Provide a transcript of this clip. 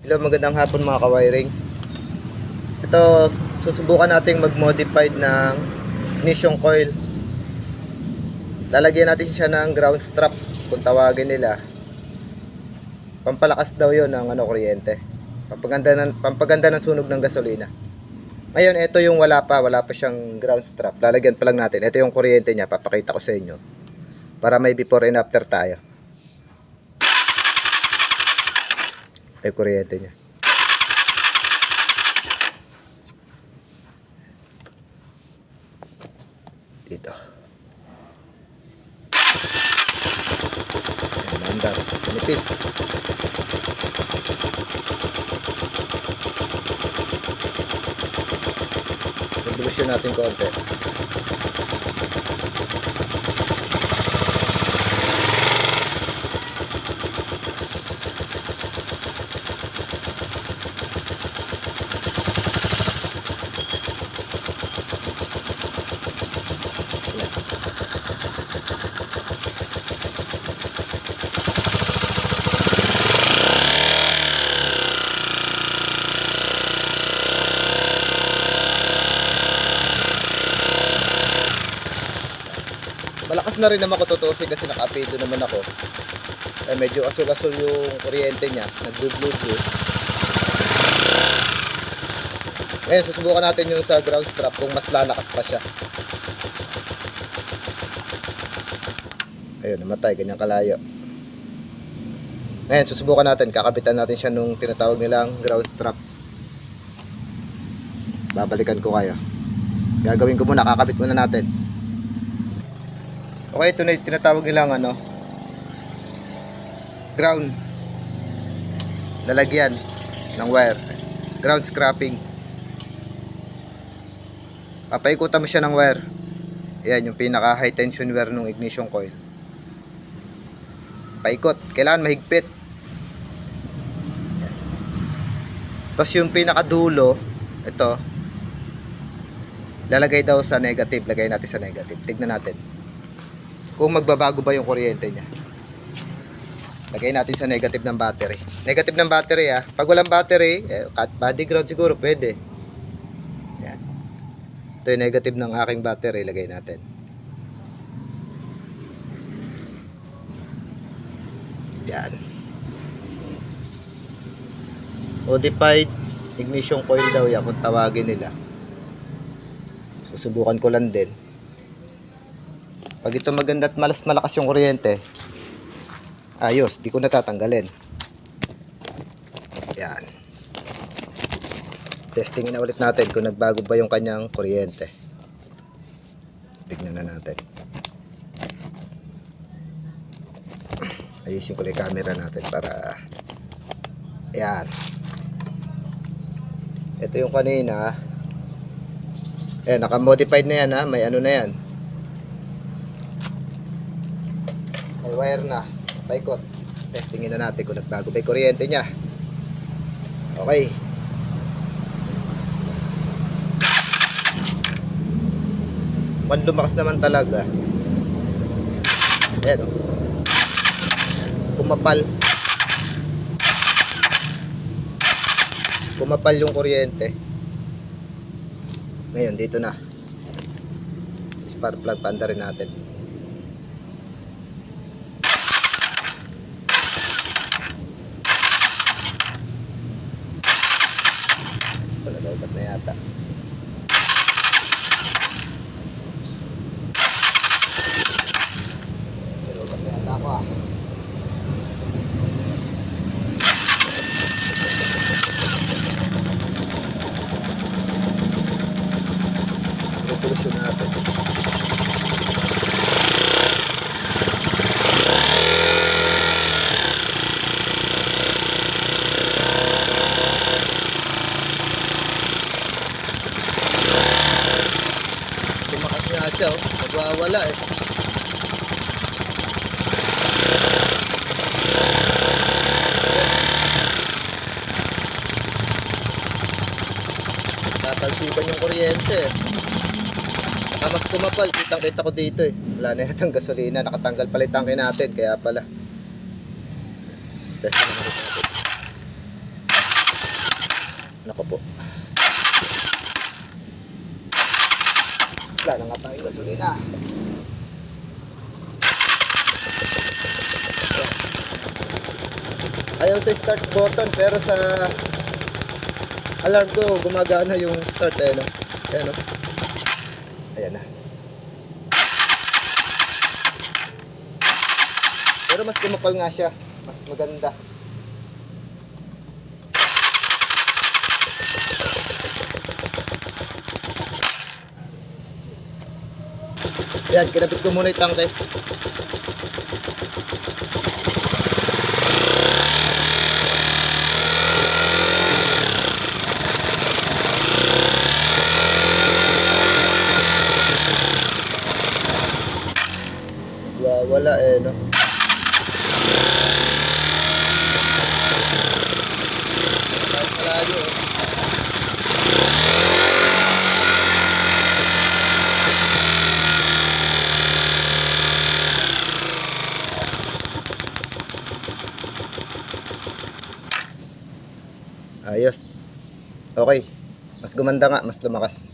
Hello, magandang hapon mga ka-wiring. Ito, susubukan nating mag-modified ng ignition coil. Lalagyan natin siya ng ground strap kung tawagin nila. Pampalakas daw 'yon ng kuryente. Pampaganda ng sunog ng gasolina. Ngayon, ito yung wala pa siyang ground strap. Lalagyan pa lang natin. Ito yung kuryente niya, papakita ko sa inyo. Para may before and after tayo. Ito yung kuryente niya. Dito. Mandar. Nipis. Revolusyon natin konti. Malakas na rin naman ko tutusin kasi naka-apedo naman ako. Medyo asul-asul yung kuryente niya. Nag-blue-blue. Ngayon, susubukan natin yung sa ground strap kung mas lalakas pa siya. Ayun, namatay. Ganyang kalayo. Ngayon, susubukan natin. Kakapitan natin siya nung tinatawag nilang ground strap. Babalikan ko kayo. Gagawin ko muna. Kakabit muna natin. Okay, ito na yung tinatawag nilang ground. Lalagyan ng wire. Ground scrapping. Papaikutan mo siya ng wire. Ayan, yung pinaka high tension wire ng ignition coil. Paikot. Kailangan mahigpit. Ayan. Tapos yung pinaka dulo, ito, lalagay daw sa negative. Lagay natin sa negative. Tignan natin kung magbabago ba yung kuryente niya. Lagay natin sa negative ng battery. Negative ng battery Pag walang battery, cut body ground siguro pwede. Yan. Ito yung negative ng aking battery. Lagay natin. Yan. Modified ignition coil daw yan kung tawagin nila. Susubukan ko lang din. Pag ito maganda at malakas yung kuryente, ayos, di ko natatanggalin. Yan. Testingin na ulit natin kung nagbago ba yung kanyang kuryente. Tignan na natin. Ayusin ko lang yung camera natin para yan. Ito yung kanina. Ayan, naka-modified na yan may ano na yan. May wire na. Paikot. Testingin na natin kung nagbago ba yung kuryente niya. Okay. Kung lumakas naman talaga. Ayan Kumapal. Kumapal yung kuryente. Ngayon, dito na. Spark plug panda rin natin. Nalaubat na yata. Nalaubat na yata ako Revolusyon natin. Tumakas nga siya nagwawala tatalsikan yung kuryente. Mas kumapal, kitang-kita ko dito wala na yatang gasolina, nakatanggal pala yung tangke natin, kaya pala. Test natin. Nako po. Wala na nga tayo gasolina. Ayaw sa start button pero sa alarm ko gumagana yung start eh, no? Ayan, no? Ayan na. Pero mas kumapal nga siya. Mas maganda. Ayan, kinabit ko muna yung tangke. Wala eh, no? Malayo eh. Ayos. Okay. Mas gumanda nga, mas lumakas.